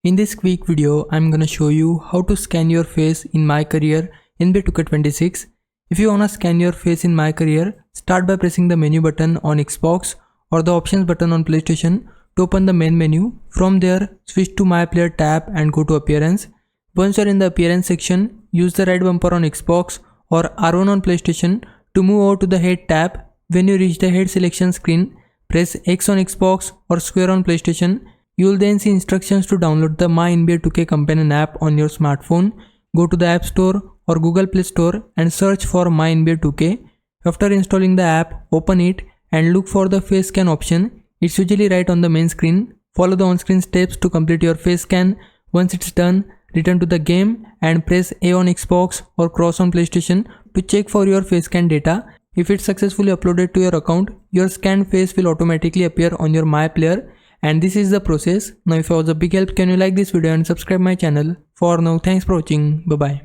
In this quick video, I'm gonna show you how to scan your face in myCareer in B2K26. If you wanna scan your face in myCareer, start by pressing the menu button on Xbox or the options button on PlayStation to open the main menu. From there, switch to My Player tab and go to Appearance. Once you're in the Appearance section, use the right bumper on Xbox or R1 on PlayStation to move over to the Head tab. When you reach the Head selection screen, press X on Xbox or Square on PlayStation. You will then see instructions to download the MyNBA 2K companion app on your smartphone. Go to the App Store or Google Play Store and search for MyNBA 2K. After installing the app, open it and look for the face scan option. It's usually right on the main screen. Follow the on-screen steps to complete your face scan. Once it's done, return to the game and press A on Xbox or cross on PlayStation to check for your face scan data. If it's successfully uploaded to your account, your scanned face will automatically appear on your My Player. And this is the process. Now if I was a big help, can you like this video and subscribe my channel. For now, thanks for watching. Bye bye.